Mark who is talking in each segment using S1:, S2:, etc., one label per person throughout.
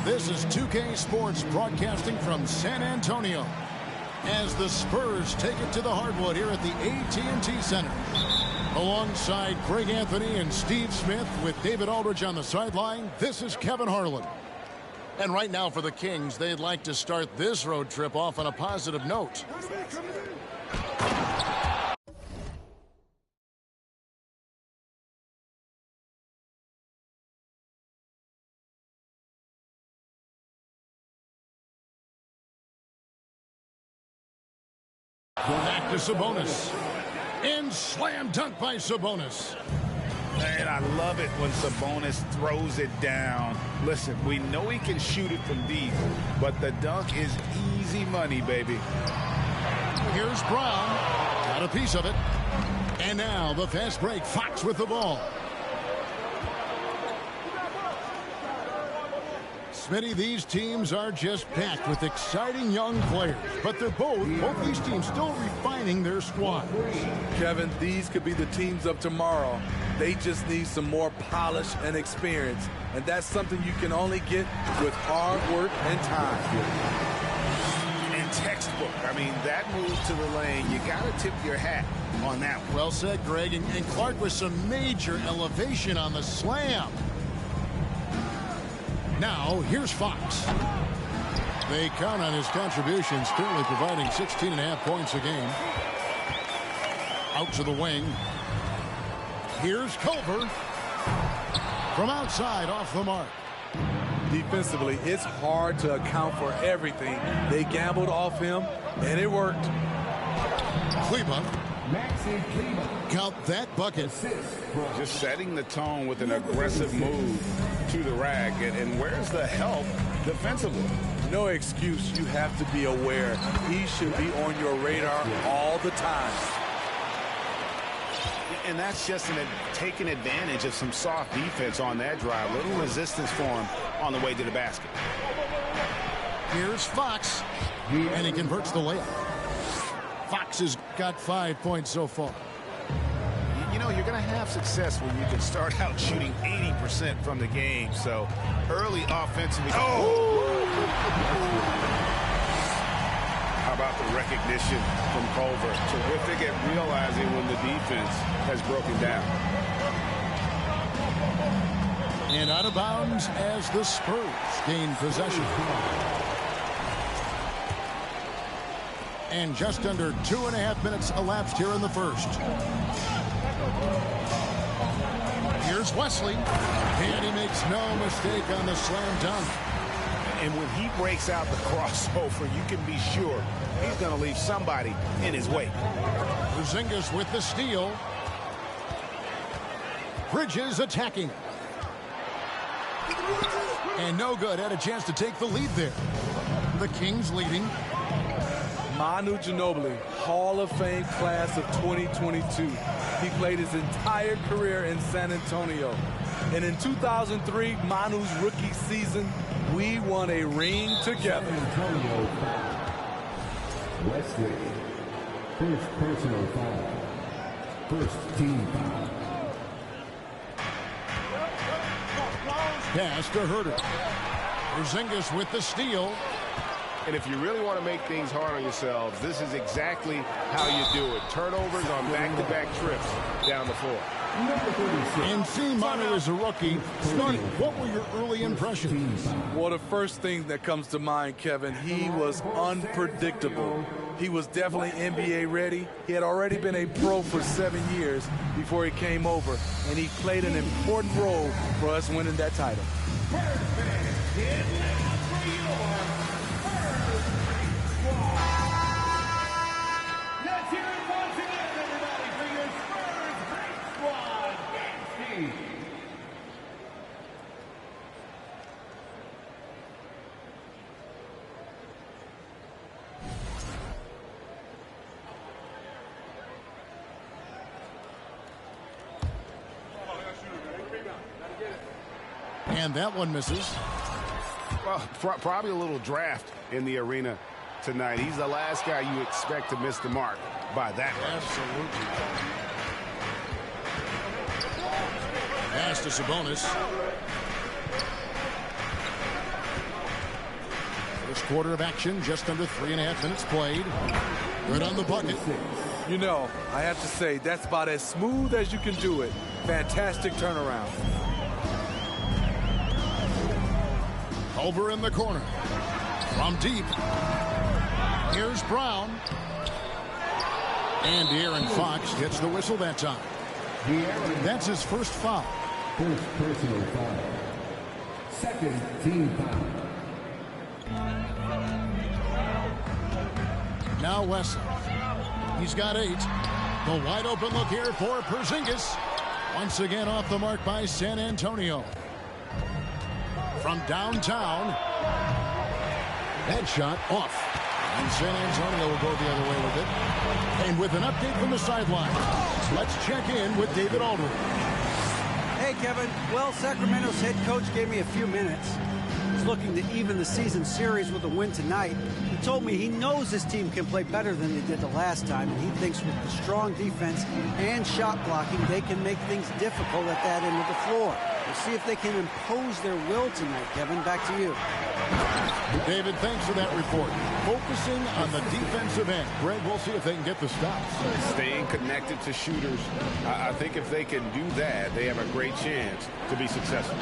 S1: This is 2K Sports broadcasting from San Antonio as the Spurs take it to the hardwood here at the AT&T Center. Alongside Greg Anthony and Steve Smith with David Aldridge on the sideline, this is Kevin Harlan. And right now for the Kings, they'd like to start this road trip off on a positive note. Back to Sabonis. And slam dunk by Sabonis.
S2: Man, I love it when Sabonis throws it down. Listen, we know he can shoot it from deep, but the dunk is easy money, baby.
S1: Here's Brown. Got a piece of it. And now the fast break. Fox with the ball. Smitty, these teams are just packed with exciting young players, but both these teams still refining their squad.
S3: Kevin, these could be the teams of tomorrow. They just need some more polish and experience, and that's something you can only get with hard work and time.
S2: And textbook. I mean, that move to the lane, you got to tip your hat on that one.
S1: Well said, Greg, and Clark with some major elevation on the slam. Now, here's Fox. They count on his contributions, currently providing 16.5 points a game. Out to the wing. Here's Culver. From outside, off the mark.
S3: Defensively, it's hard to account for everything. They gambled off him, and it worked.
S1: Kleba. Count that bucket.
S2: Just setting the tone with an aggressive move to the rack. And where's the help defensively?
S3: No excuse. You have to be aware. He should be on your radar all the time.
S2: And that's just taking advantage of some soft defense on that drive. Little resistance for him on the way to the basket.
S1: Here's Fox. And he converts the layup. Fox has got 5 points so far.
S2: know, you're going to have success when you can start out shooting 80% from the game. So early offensively. Oh! How about the recognition from Culver? Terrific at realizing when the defense has broken down.
S1: And out of bounds as the Spurs gain possession. And just under 2.5 minutes elapsed here in the first. Here's Wesley. And he makes no mistake on the slam dunk.
S2: And when he breaks out the crossover, you can be sure he's going to leave somebody in his wake.
S1: Porzingis with the steal. Bridges attacking. And no good. Had a chance to take the lead there. The Kings leading.
S3: Manu Ginobili, Hall of Fame class of 2022. He played his entire career in San Antonio. And in 2003, Manu's rookie season, we won a ring together.
S4: San Antonio foul. Wesley, first personal foul. First team foul.
S1: Pass to Herter. Porzingis with the steal.
S5: And if you really want to make things hard on yourselves, this is exactly how you do it. Turnovers on back-to-back trips down the floor.
S1: And seeing Manu as a rookie, Scotty, what were your early impressions?
S3: Well, the first thing that comes to mind, Kevin, he was unpredictable. He was definitely NBA ready. He had already been a pro for 7 years before he came over, and he played an important role for us winning that title.
S4: Let's hear it once again, everybody, for your Spurs Great Squad. Gangsters.
S1: And that one misses.
S5: Well, probably a little draft in the arena tonight. He's the last guy you expect to miss the mark by that much.
S1: Absolutely. Pass to Sabonis. First quarter of action, just under 3.5 minutes played. Good on the bucket.
S3: You know, I have to say, that's about as smooth as you can do it. Fantastic turnaround.
S1: Over in the corner. From deep. Here's Brown. And De'Aaron Fox gets the whistle that time. That's his first foul.
S4: First personal foul. Second team foul.
S1: Now Wesley. He's got 8. The wide open look here for Porzingis. Once again off the mark by San Antonio. From downtown. That shot off. And San Antonio will go the other way with it. And with an update from the sideline, let's check in with David Aldridge.
S6: Hey, Kevin. Well, Sacramento's head coach gave me a few minutes. He's looking to even the season series with a win tonight. He told me he knows his team can play better than they did the last time, and he thinks with the strong defense and shot blocking, they can make things difficult at that end of the floor. We'll see if they can impose their will tonight, Kevin. Back to you.
S1: David, thanks for that report. Focusing on the defensive end. Greg, we'll see if they can get the stops.
S5: Staying connected to shooters. I think if they can do that, they have a great chance to be successful.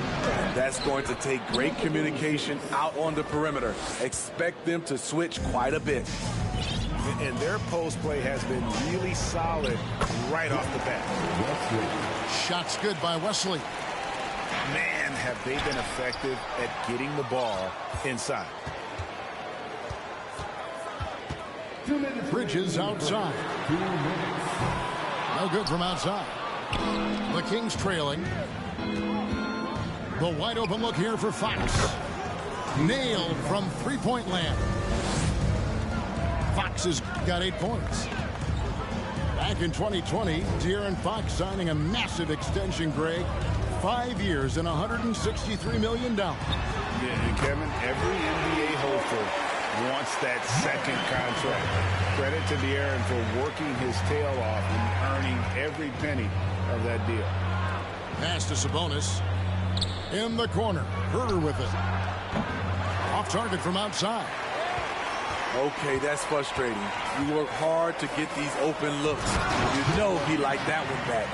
S3: That's going to take great communication out on the perimeter. Expect them to switch quite a bit.
S5: And their post play has been really solid right off the bat.
S1: Shots good by Wesley.
S2: Man, have they been effective at getting the ball inside.
S1: Bridges outside. No good from outside. The Kings trailing. The wide open look here for Fox. Nailed from three-point land. Fox has got 8 points. Back in 2020, De'Aaron Fox signing a massive extension, Greg. 5 years and $163 million.
S5: Yeah, and Kevin, every NBA hopeful
S2: wants that second contract. Credit to De'Aaron for working his tail off and earning every penny of that deal.
S1: Pass to Sabonis. In the corner. Herter with it. Off target from outside.
S3: Okay, that's frustrating. You work hard to get these open looks. You know he liked that one back.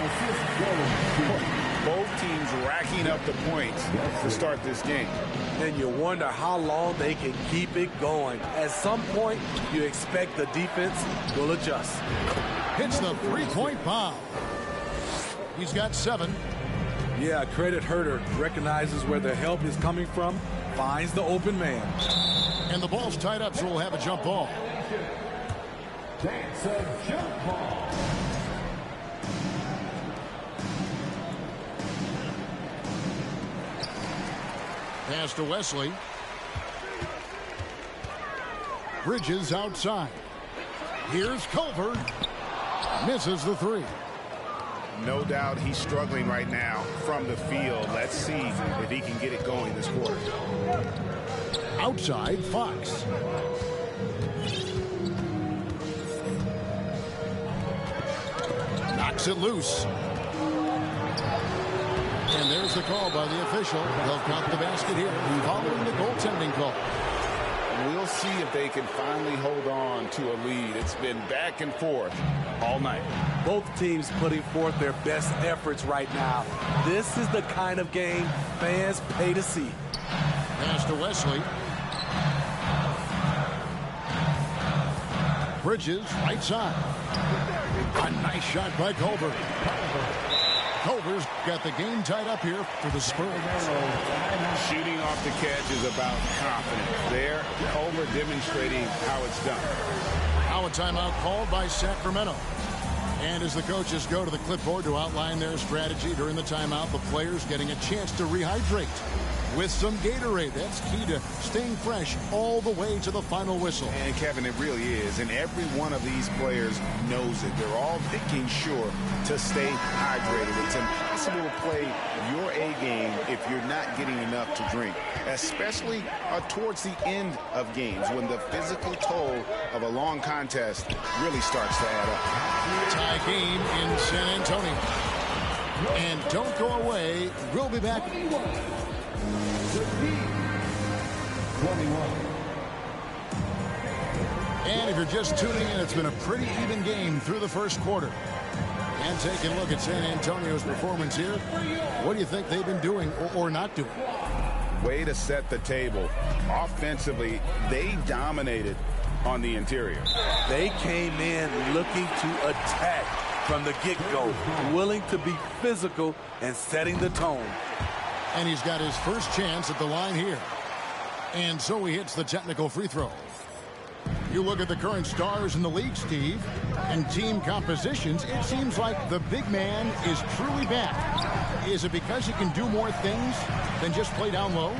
S2: Both teams racking up the points to start this game.
S3: And you wonder how long they can keep it going. At some point, you expect the defense will adjust.
S1: Hits the three-point bomb. He's got 7.
S3: Yeah, credit Herter. Recognizes where the help is coming from. Finds the open man.
S1: And the ball's tied up, so we'll have a jump ball.
S4: That's a jump ball.
S1: Pass to Wesley. Bridges outside. Here's Culver. Misses the 3.
S2: No doubt he's struggling right now from the field. Let's see if he can get it going this quarter.
S1: Outside, Fox. Knocks it loose. And there's the call by the official. They'll count the basket here following the goaltending call.
S2: We'll see if they can finally hold on to a lead. It's been back and forth all night.
S3: Both teams putting forth their best efforts right now. This is the kind of game fans pay to see.
S1: Pass to Wesley. Bridges, right side. A nice shot by Culver. Culver's got the game tied up here for the Spurs.
S2: Shooting off the catch is about confidence. There, Culver demonstrating how it's done.
S1: Now a timeout called by Sacramento. And as the coaches go to the clipboard to outline their strategy during the timeout, the players getting a chance to rehydrate with some Gatorade. That's key to staying fresh all the way to the final whistle.
S2: And Kevin, it really is. And every one of these players knows it. They're all making sure to stay hydrated. It's impossible to play your A game if you're not getting enough to drink, especially towards the end of games when the physical toll of a long contest really starts to add up.
S1: Tie game in San Antonio. And don't go away. We'll be back.
S4: 21.
S1: And if you're just tuning in, it's been a pretty even game through the first quarter. And taking a look at San Antonio's performance here, what do you think they've been doing or not doing?
S2: Way to set the table. Offensively, they dominated on the interior.
S3: They came in looking to attack from the get-go, willing to be physical and setting the tone.
S1: And he's got his first chance at the line here. And so he hits the technical free throw. You look at the current stars in the league, Steve, and team compositions, it seems like the big man is truly back. Is it because he can do more things than just play down low?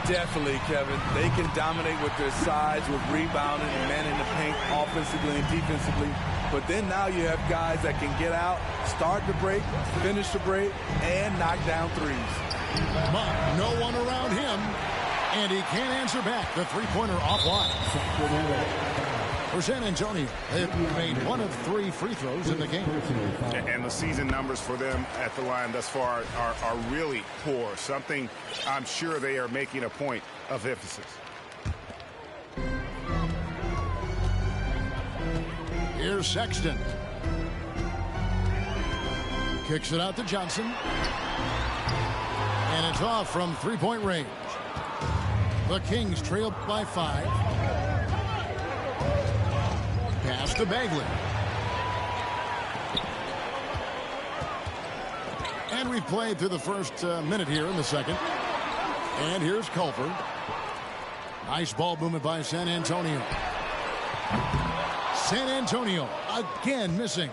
S3: Definitely, Kevin. They can dominate with their size, with rebounding and manning the paint offensively and defensively. But then now you have guys that can get out, start the break, finish the break, and knock down threes.
S1: But no one around him, and he can't answer back. The three-pointer offline. For San Antonio, they've made 1 of 3 free throws in the game.
S2: And the season numbers for them at the line thus far are really poor. Something I'm sure they are making a point of emphasis.
S1: Here's Sexton. Kicks it out to Johnson. And it's off from three-point range. The Kings trail by 5. Pass to Bagley. And we've played through the first minute here in the second. And here's Culver. Nice ball movement by San Antonio. San Antonio again missing.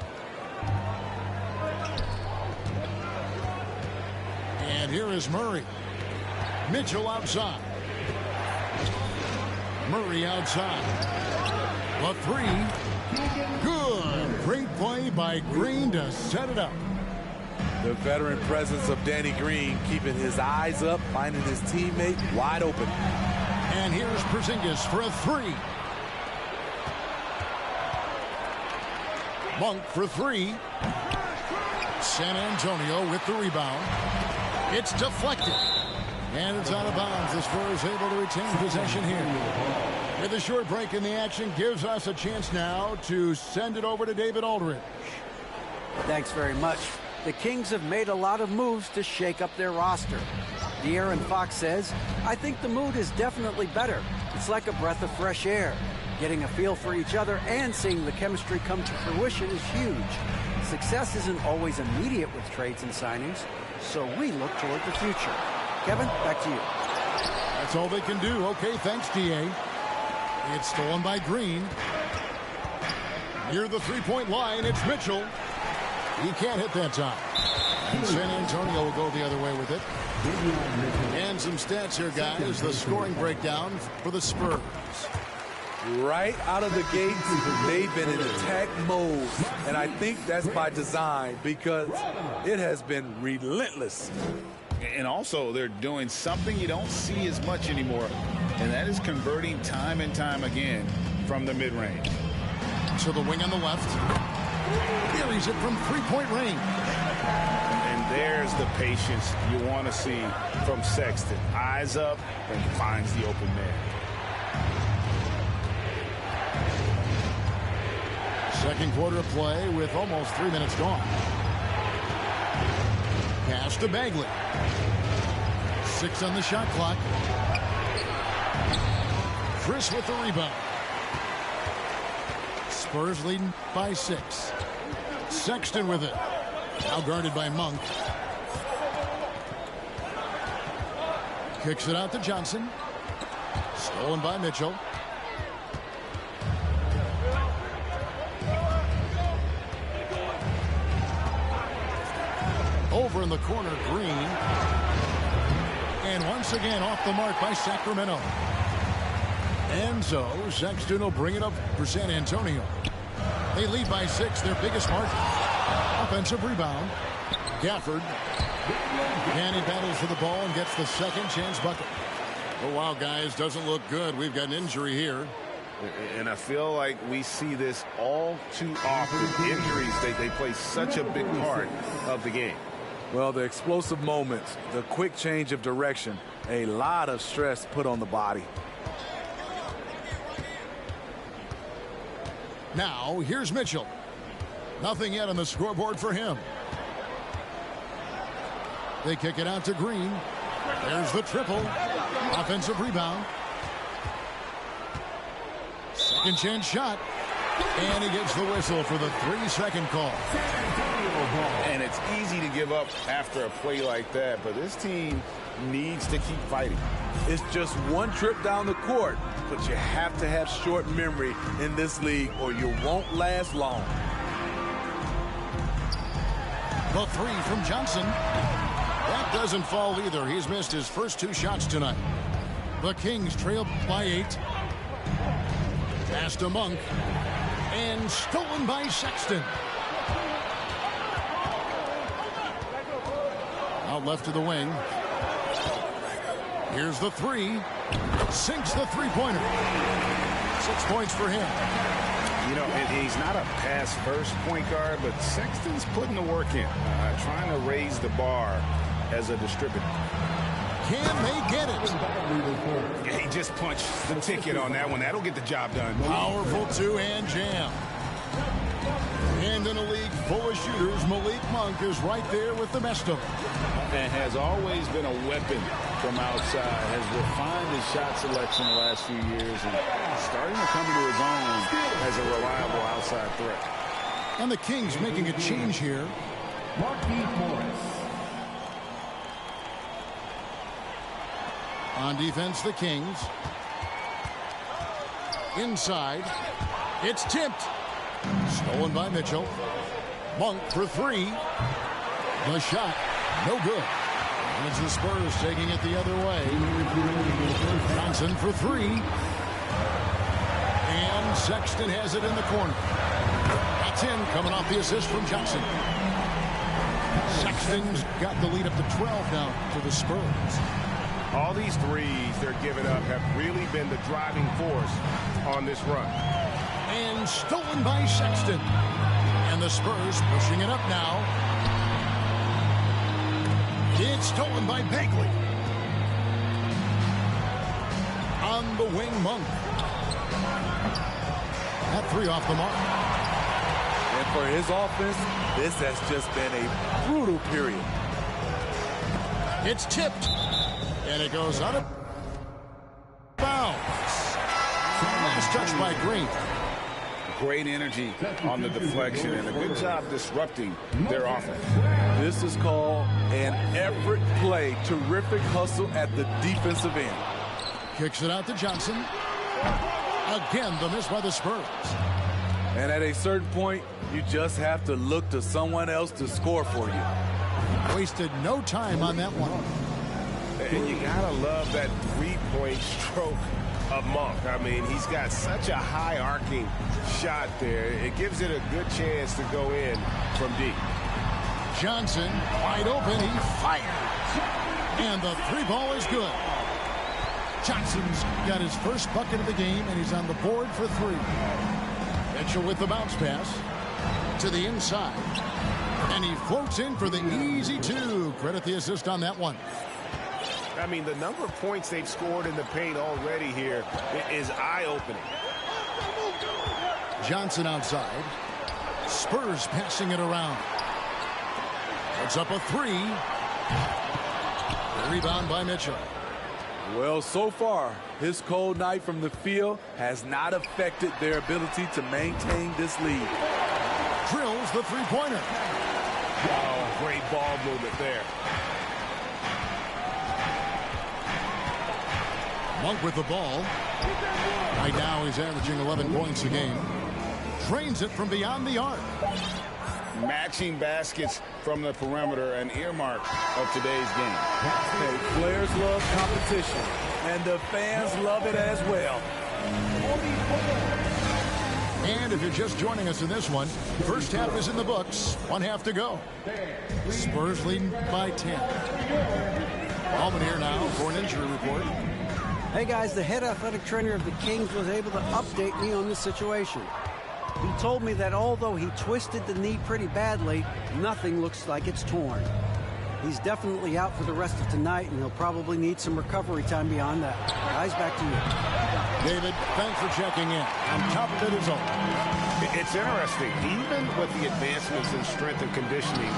S1: And here is Murray. Mitchell outside. Murray outside. A 3. Good. Great play by Green to set it up.
S3: The veteran presence of Danny Green keeping his eyes up, finding his teammate wide open.
S1: And here's Porzingis for a 3. Monk for three. San Antonio with the rebound. It's deflected. And it's out of bounds. The Spurs able to retain possession here. With a short break in the action, gives us a chance now to send it over to David Aldridge.
S6: Thanks very much. The Kings have made a lot of moves to shake up their roster. De'Aaron Fox says, I think the mood is definitely better. It's like a breath of fresh air. Getting a feel for each other and seeing the chemistry come to fruition is huge. Success isn't always immediate with trades and signings, so we look toward the future. Kevin, back to you.
S1: That's all they can do. Okay, thanks, D.A. It's stolen by Green. Near the three-point line, it's Mitchell. He can't hit that time. And San Antonio will go the other way with it. And some stats here, guys. The scoring breakdown for the Spurs.
S3: Right out of the gates, they've been in attack mode. And I think that's by design because it has been relentless.
S2: And also, they're doing something you don't see as much anymore, and that is converting time and time again from the mid-range.
S1: To the wing on the left. Carries it from three-point range.
S2: And there's the patience you want to see from Sexton. Eyes up and finds the open man.
S1: Second quarter of play with almost 3 minutes gone. Pass to Bagley. 6 on the shot clock. Chris with the rebound. Spurs leading by 6. Sexton with it. Now guarded by Monk. Kicks it out to Johnson. Stolen by Mitchell. Over in the corner, Green. And once again off the mark by Sacramento. And so Sexton will bring it up for San Antonio. They lead by 6, their biggest mark. Offensive rebound. Gafford. And he battles for the ball and gets the second chance bucket. Oh, wow, guys, doesn't look good. We've got an injury here.
S2: And I feel like we see this all too often. Injuries, they play such a big part of the game.
S3: Well, the explosive moments, the quick change of direction, a lot of stress put on the body.
S1: Now, here's Mitchell. Nothing yet on the scoreboard for him. They kick it out to Green. There's the triple. Offensive rebound. Second chance shot. And he gets the whistle for the 3-second call.
S2: And it's easy to give up after a play like that, but this team needs to keep fighting.
S3: It's just one trip down the court, but you have to have short memory in this league or you won't last long.
S1: The 3 from Johnson. That doesn't fall either. He's missed his first 2 shots tonight. The Kings trail by 8. Pass to Monk. And stolen by Sexton. Out left to the wing. Here's the 3. Sinks the three-pointer. 6 points for him.
S2: You know, he's not a pass-first point guard, but Sexton's putting the work in, trying to raise the bar as a distributor.
S1: Can they get it?
S2: Yeah, he just punched the ticket on that one. That'll get the job done.
S1: Powerful two-hand jam. And in a league full of shooters, Malik Monk is right there with the best of them.
S2: And has always been a weapon from outside. Has refined his shot selection the last few years and starting to come into his own as a reliable outside threat.
S1: And the Kings making a change here.
S4: Marquise Morris.
S1: On defense, the Kings. Inside. It's tipped. Stolen by Mitchell. Monk for 3. The shot. No good. And it's the Spurs taking it the other way. Johnson for 3. And Sexton has it in the corner. That's in, coming off the assist from Johnson. Sexton's got the lead up to 12 now for the Spurs.
S5: All these threes they're giving up have really been the driving force on this run.
S1: And stolen by Sexton. And the Spurs pushing it up now. It's stolen by Bagley. On the wing, Monk. That three off the mark.
S3: And for his offense, this has just been a brutal period.
S1: It's tipped. And it goes out of bounds. Last touch by Green.
S2: Great energy on the deflection and a good job disrupting their offense.
S3: This is called an effort play. Terrific hustle at the defensive end.
S1: Kicks it out to Johnson. Again, the miss by the Spurs.
S3: And at a certain point, you just have to look to someone else to score for you.
S1: Wasted no time on that one.
S5: And you gotta love that three-point stroke of Monk. I mean, he's got such a high arcing shot there. It gives it a good chance to go in from deep.
S1: Johnson wide open. He fires. And the three ball is good. Johnson's got his first bucket of the game, and he's on the board for three. Mitchell with the bounce pass to the inside. And he floats in for the easy two. Credit the assist on that one.
S5: I mean, the number of points they've scored in the paint already here is eye-opening.
S1: Johnson outside. Spurs passing it around. Puts up a three. Rebound by Mitchell.
S3: Well, so far, his cold night from the field has not affected their ability to maintain this lead.
S1: Drills the three-pointer.
S5: Oh, great ball movement there.
S1: Monk with the ball. Right now he's averaging 11 points a game. Drains it from beyond the arc.
S2: Matching baskets from the perimeter, an earmark of today's game.
S3: Hey, players love competition, and the fans love it as well.
S1: And if you're just joining us in this one, first half is in the books. 1 half to go. Spurs leading by 10. Ballman here now for an injury report.
S6: Hey guys, the head athletic trainer of the Kings was able to update me on this situation. He told me that although he twisted the knee pretty badly, nothing looks like it's torn. He's definitely out for the rest of tonight, and he'll probably need some recovery time beyond that. Guys, back to you.
S1: David, thanks for checking in. On top of it is all.
S5: It's interesting. Even with the advancements in strength and conditioning,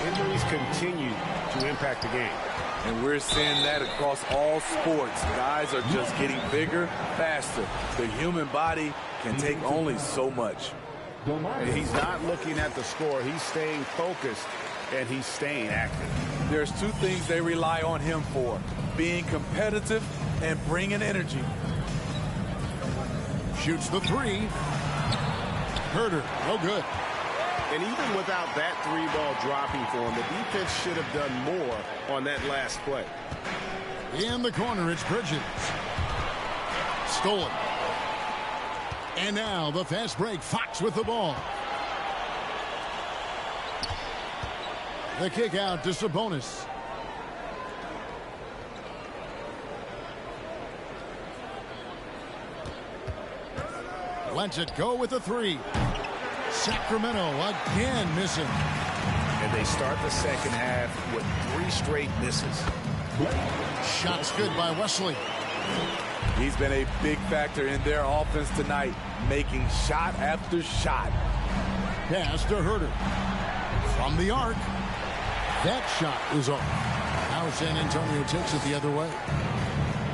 S5: injuries continue to impact the game.
S3: And we're seeing that across all sports. Guys are just getting bigger, faster. The human body can take only so much.
S2: He's not looking at the score. He's staying focused, and he's staying active.
S3: There's two things they rely on him for: being competitive and bringing energy.
S1: Shoots the three. Herder, no good.
S5: And even without that three ball dropping for him, the defense should have done more on that last play.
S1: In the corner, it's Bridges. Stolen. And now the fast break. Fox with the ball. The kick out to Sabonis. Lets it go with the three. Sacramento again missing.
S2: And they start the second half with 3 straight misses.
S1: Shots good by Wesley.
S3: He's been a big factor in their offense tonight, making shot after shot.
S1: Pass to Herder. From the arc. That shot is off. Now San Antonio takes it the other way.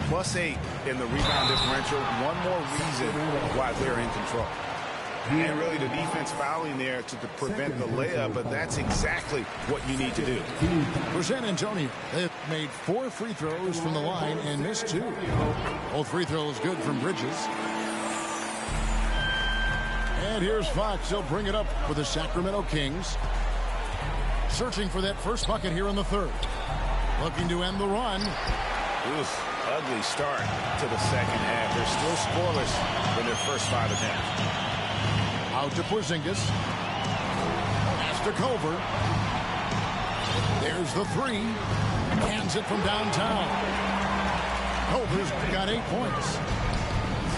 S2: +8 in the rebound differential. One more reason why they're in control. And really the defense fouling there to prevent the layup, but that's exactly what you need to do.
S1: For San Antonio, they've made 4 free throws from the line and missed 2. Both free throws good from Bridges. And here's Fox. He'll bring it up for the Sacramento Kings. Searching for that first bucket here in the third. Looking to end the run.
S2: It was an ugly start to the second half. They're still scoreless in their first 5 attempts.
S1: Out to Porzingis. Pass to Culver. There's the three. Hands it from downtown. Culver's got 8 points.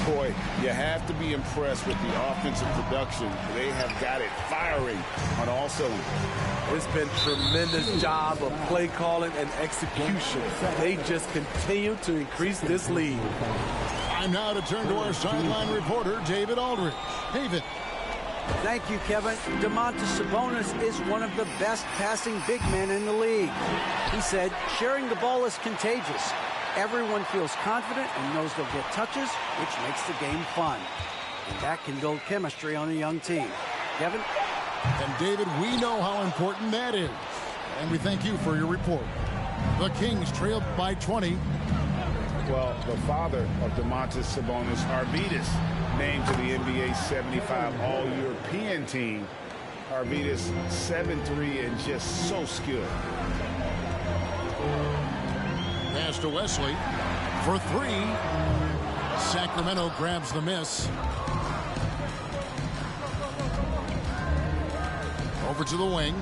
S2: Boy, you have to be impressed with the offensive production. They have got it firing on all cylinders.
S3: It's been tremendous job of play calling and execution. They just continue to increase this lead.
S1: Time now to turn to our sideline reporter, David Aldridge. David.
S6: Thank you, Kevin. Domantas Sabonis is one of the best passing big men in the league. He said, sharing the ball is contagious. Everyone feels confident and knows they'll get touches, which makes the game fun. And that can build chemistry on a young team. Kevin?
S1: And David, we know how important that is. And we thank you for your report. The Kings trailed by 20.
S2: Well, the father of Domantas Sabonis, Arvydas, named to the NBA 75 All-European team. Arvydas 7'3" and just so skilled.
S1: Pass to Wesley for three. Sacramento grabs the miss. Over to the wing.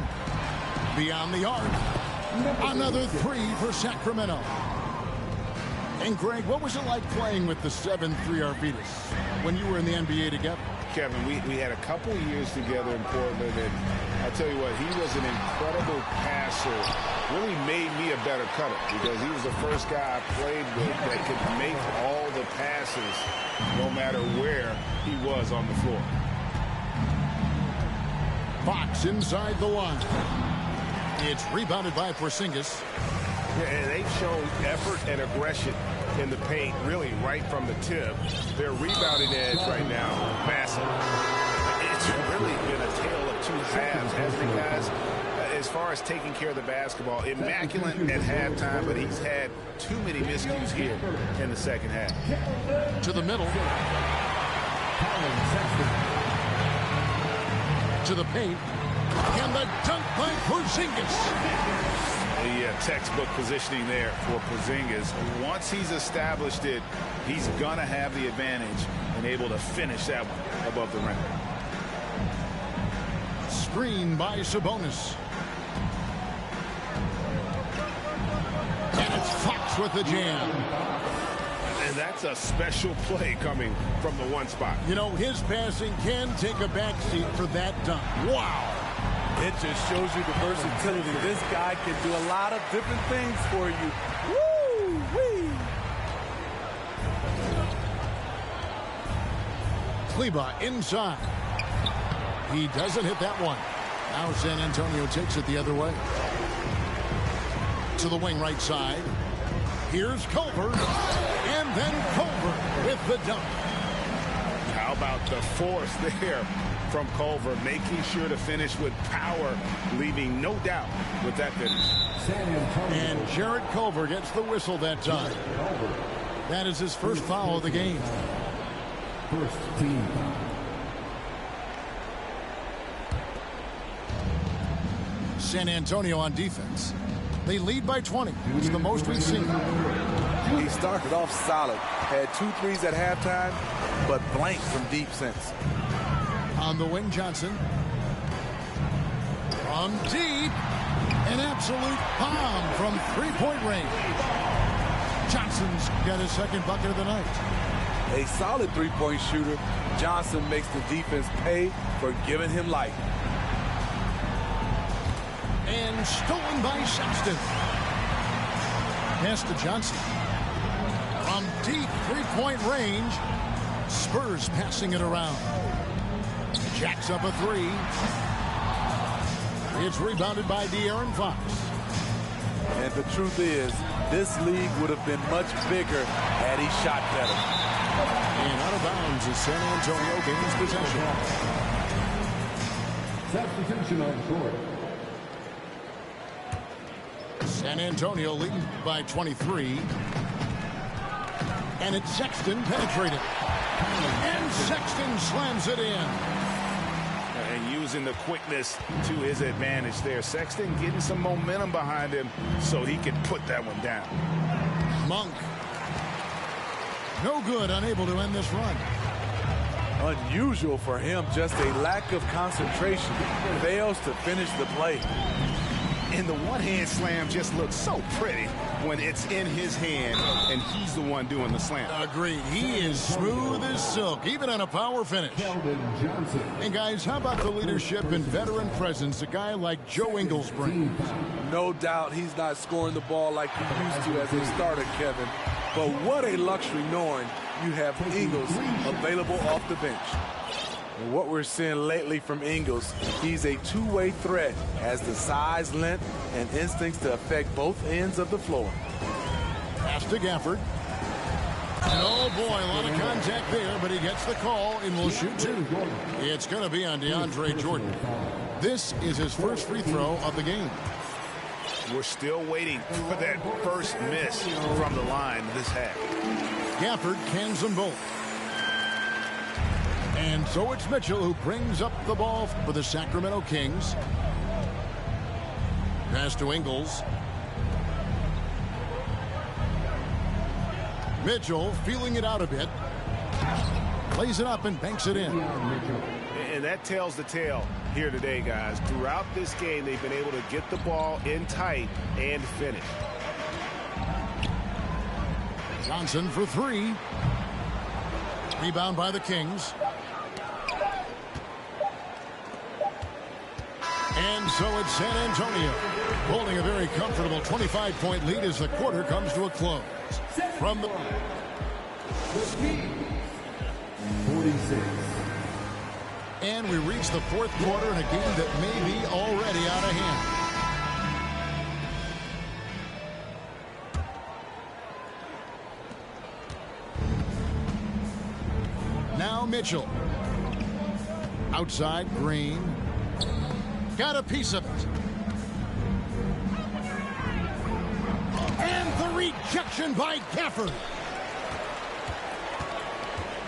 S1: Beyond the arc. Another three for Sacramento. And Greg, what was it like playing with the 7'3" Arvydas when you were in the NBA together?
S2: Kevin, we had a couple years together in Portland, and I'll tell you what, he was an incredible passer. Really made me a better cutter because he was the first guy I played with that could make all the passes no matter where he was on the floor.
S1: Fox inside the line. It's rebounded by Porzingis.
S5: Yeah, and they've shown effort and aggression in the paint, really right from the tip. Their rebounding edge right now, massive. It's really been a tale of two halves, hasn't it, guys? As far as taking care of the basketball, immaculate at halftime, but he's had too many miscues here in the second half.
S1: To the middle. To the paint. And the dunk by Porzingis.
S2: The textbook positioning there for Porzingis. Once he's established it, he's going to have the advantage and able to finish that one above the rim.
S1: Screen by Sabonis. And it's Fox with the jam.
S5: And that's a special play coming from the one spot.
S1: You know, his passing can take a backseat for that dunk. Wow.
S3: It just shows you the versatility. This guy can do a lot of different things for you. Woo-wee!
S1: Kleba inside. He doesn't hit that one. Now San Antonio takes it the other way. To the wing right side. Here's Culver. And then Culver with the dunk.
S2: How about the force there from Culver, making sure to finish with power, leaving no doubt with that finish.
S1: And Jarrett Culver gets the whistle that time. That is his first foul of the game.
S4: First team.
S1: San Antonio on defense. They lead by 20. It's the most we've seen.
S3: He started off solid. Had 2 threes at halftime, but blanked from deep since.
S1: On the wing, Johnson. From deep. An absolute bomb from three-point range. Johnson's got his second bucket of the night.
S3: A solid three-point shooter. Johnson makes the defense pay for giving him life.
S1: And stolen by Sexton. Pass to Johnson. From deep three-point range. Spurs passing it around. Jacks up a three. It's rebounded by De'Aaron Fox.
S3: And the truth is, this league would have been much bigger had he shot better.
S1: And out of bounds as San Antonio gains possession.
S4: Substitution on court.
S1: San Antonio leading by 23. And it's Sexton penetrating. And Sexton slams it in.
S2: And using the quickness to his advantage there. Sexton getting some momentum behind him so he can put that one down.
S1: Monk. No good, unable to end this run.
S3: Unusual for him, just a lack of concentration. Fails to finish the play.
S2: And the one-hand slam just looks so pretty when it's in his hand and he's the one doing the slam.
S1: Agreed. He is smooth as silk, even on a power finish. And guys, how about the leadership and veteran presence a guy like Joe Ingles brings?
S3: No doubt he's not scoring the ball like he used to as a starter, Kevin. But what a luxury knowing you have Ingles available off the bench. And what we're seeing lately from Ingles, he's a two-way threat, has the size, length, and instincts to affect both ends of the floor.
S1: Pass to Gafford. And oh boy, a lot of contact there, but he gets the call and will shoot two. It's going to be on DeAndre Jordan. This is his first free throw of the game.
S2: We're still waiting for that first miss from the line this half.
S1: Gafford cans them both. And so it's Mitchell who brings up the ball for the Sacramento Kings. Pass to Ingles. Mitchell feeling it out a bit. Lays it up and banks it in.
S2: And that tells the tale here today, guys. Throughout this game, they've been able to get the ball in tight and finish.
S1: Johnson for three. Rebound by the Kings. And so it's San Antonio holding a very comfortable 25-point lead as the quarter comes to a close. From the
S4: 46.
S1: And we reach the fourth quarter in a game that may be already out of hand. Now Mitchell. Outside, Green. Got a piece of it. And the rejection by Gafford.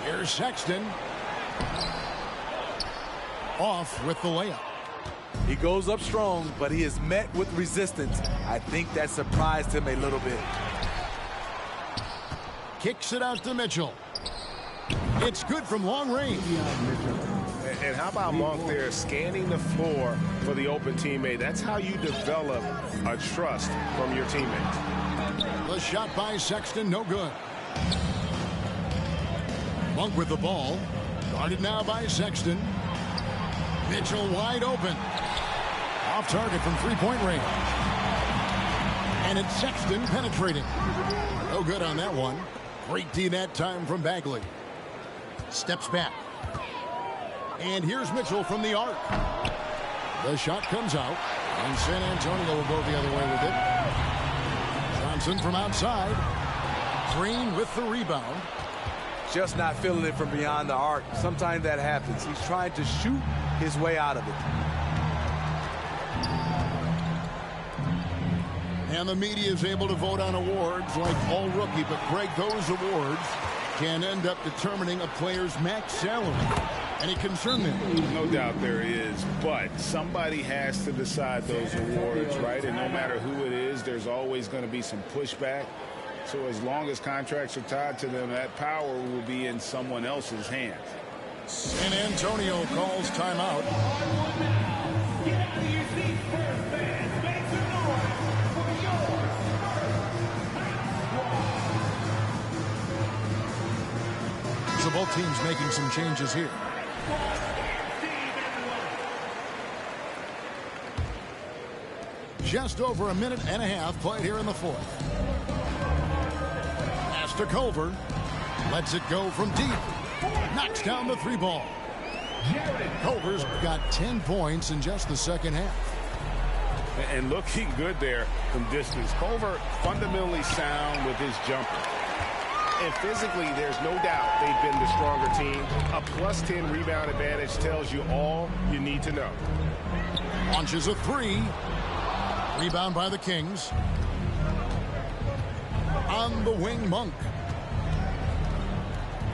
S1: Here's Sexton. Off with the layup.
S3: He goes up strong, but he is met with resistance. I think that surprised him a little bit.
S1: Kicks it out to Mitchell. It's good from long range.
S5: And how about Monk there scanning the floor for the open teammate? That's how you develop a trust from your teammates.
S1: The shot by Sexton, no good. Monk with the ball. Guarded now by Sexton. Mitchell wide open. Off target from three-point range. And it's Sexton penetrating. No good on that one. Great D that time from Bagley. Steps back. And here's Mitchell from the arc. The shot comes out. And San Antonio will go the other way with it. Johnson from outside. Green with the rebound.
S3: Just not feeling it from beyond the arc. Sometimes that happens. He's trying to shoot his way out of it.
S1: And the media is able to vote on awards like all rookie, but Greg, those awards can end up determining a player's max salary. Any concern there?
S2: No doubt there is, but somebody has to decide those awards, right? And no matter who it is, there's always going to be some pushback. So as long as contracts are tied to them, that power will be in someone else's hands.
S1: San Antonio calls timeout.
S4: Get out of your seats first, fans. Make some noise for your Spurs.
S1: So both teams making some changes here. Just over a minute and a half played here in the fourth. Pass to Culver. Lets it go from deep. Knocks down the three ball. Culver's got 10 points in just the second half.
S2: And looking good there from distance. Culver fundamentally sound with his jumper. And physically, there's no doubt they've been the stronger team. A +10 rebound advantage tells you all you need to know.
S1: Launches a three. Rebound by the Kings. On the wing, Monk.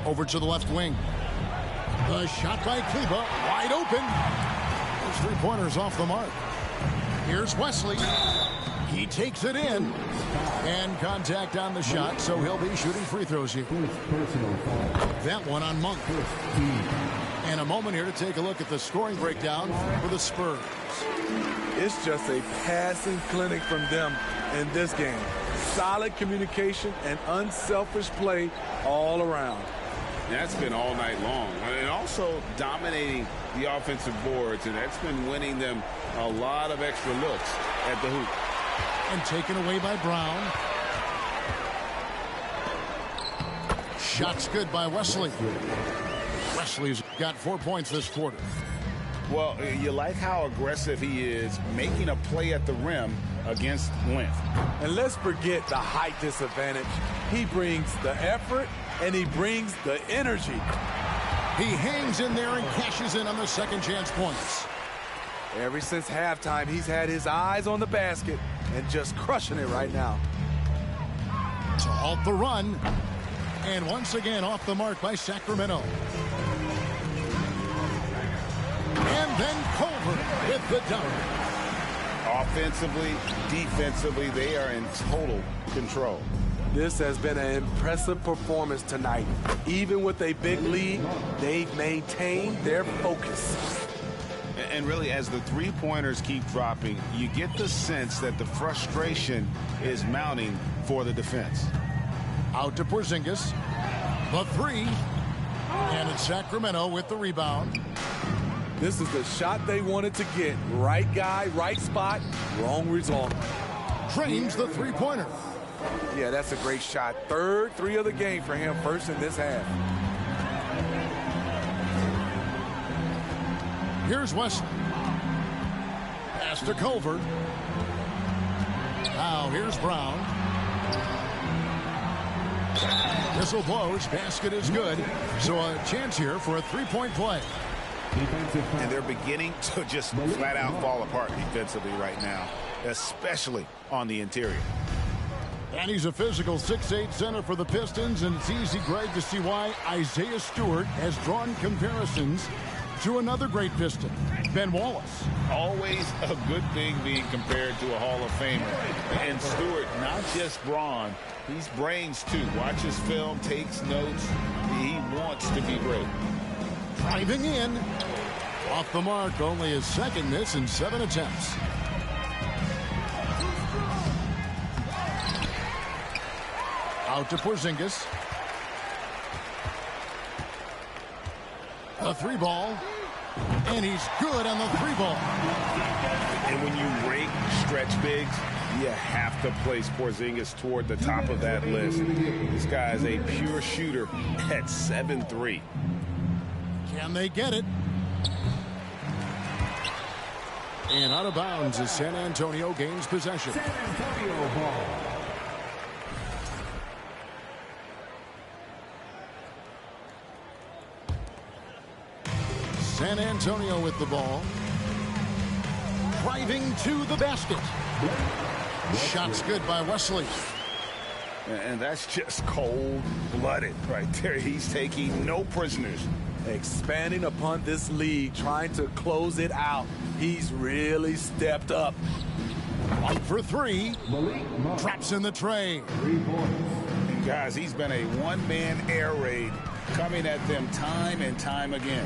S1: Over to the left wing. The shot by Kleba. Wide open. Those three-pointers off the mark. Here's Wesley. He takes it in. And contact on the shot, so he'll be shooting free throws here. That one on Monk. And a moment here to take a look at the scoring breakdown for the Spurs.
S3: It's just a passing clinic from them in this game. Solid communication and unselfish play all around.
S2: That's been all night long. And also dominating the offensive boards, and that's been winning them a lot of extra looks at the hoop.
S1: And taken away by Brown. Shot's good by Wesley. Wesley's got 4 points this quarter.
S2: Well, you like how aggressive he is, making a play at the rim against length.
S3: And let's forget the height disadvantage. He brings the effort, and he brings the energy.
S1: He hangs in there and cashes in on the second chance points.
S3: Ever since halftime, he's had his eyes on the basket and just crushing it right now.
S1: To halt the run. And once again off the mark by Sacramento. And then Culver with the dunk.
S2: Offensively, defensively, they are in total control.
S3: This has been an impressive performance tonight. Even with a big lead, they've maintained their focus.
S2: And really, as the three-pointers keep dropping, you get the sense that the frustration is mounting for the defense.
S1: Out to Porzingis. The three. And it's Sacramento with the rebound.
S3: This is the shot they wanted to get. Right guy, right spot, wrong result.
S1: Drains the three-pointer.
S3: Yeah, that's a great shot. Third three of the game for him, first in this half.
S1: Here's Wesley. Pass to Culver. Now here's Brown. Whistle blows. Basket is good. So a chance here for a three-point play.
S2: And they're beginning to just flat out fall apart defensively right now, especially on the interior.
S1: And he's a physical 6'8" center for the Pistons, and it's easy, Greg, to see why Isaiah Stewart has drawn comparisons to another great Piston, Ben Wallace.
S2: Always a good thing being compared to a Hall of Famer. And Stewart, not just brawn, he's brains too. Watches film, takes notes. He wants to be great.
S1: Driving in. Off the mark, only his second miss in 7 attempts. Out to Porzingis. A three ball. And he's good on the three ball.
S2: And when you rate stretch bigs, you have to place Porzingis toward the top of that list. This guy is a pure shooter at 7'3".
S1: Can they get it? And out of bounds as San Antonio gains possession.
S4: San Antonio ball.
S1: San Antonio with the ball. Driving to the basket. Shot's good by Wesley.
S2: And that's just cold-blooded right there. He's taking no prisoners.
S3: Expanding upon this lead, trying to close it out. He's really stepped up.
S1: 1 for 3. Drops in the tray.
S4: 3 points.
S2: And guys, he's been a one-man air raid coming at them time and time again.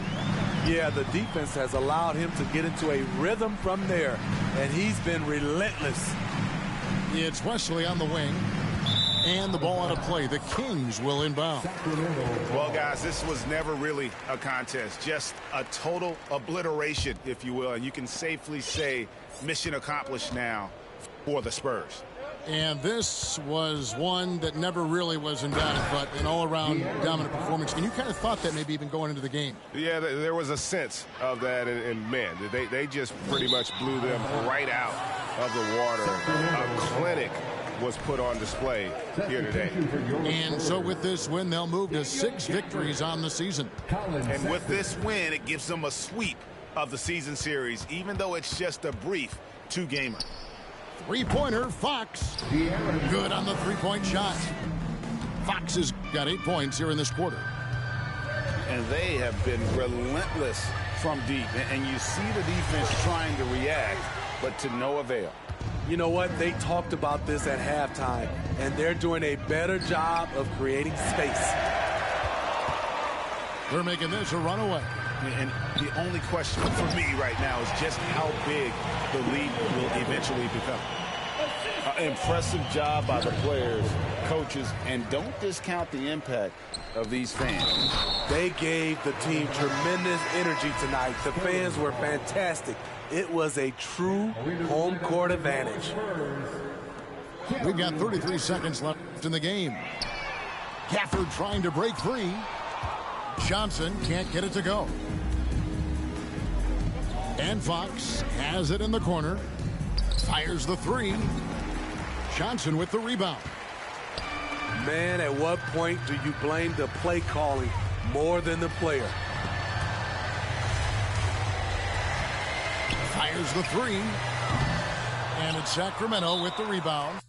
S3: Yeah, the defense has allowed him to get into a rhythm from there, and he's been relentless.
S1: It's Wesley on the wing. And the ball out of play. The Kings will inbound.
S2: Well, guys, this was never really a contest. Just a total obliteration, if you will. And you can safely say mission accomplished now for the Spurs.
S1: And this was one that never really was in doubt, but an all-around dominant performance. And you kind of thought that maybe even going into the game.
S5: Yeah, there was a sense of that, and man, they just pretty much blew them right out of the water. A clinic was put on display here today.
S1: And so with this win, they'll move to 6 victories on the season.
S2: And with this win, it gives them a sweep of the season series, even though it's just a brief 2-gamer.
S1: Three-pointer, Fox. Good on the three-point shot. Fox has got 8 points here in this quarter.
S2: And they have been relentless from deep. And you see the defense trying to react, but to no avail.
S3: You know what? They talked about this at halftime, and they're doing a better job of creating space.
S1: They're making this a runaway.
S2: And the only question for me right now is just how big the lead will eventually become. Impressive job by the players, coaches, and don't discount the impact of these fans.
S3: They gave the team tremendous energy tonight. The fans were fantastic. It was a true home court advantage.
S1: We've got 33 seconds left in the game. Gafford trying to break free. Johnson can't get it to go. And Fox has it in the corner. Fires the three. Johnson with the rebound.
S3: Man, at what point do you blame the play calling more than the player?
S1: Fires the three. And it's Sacramento with the rebound.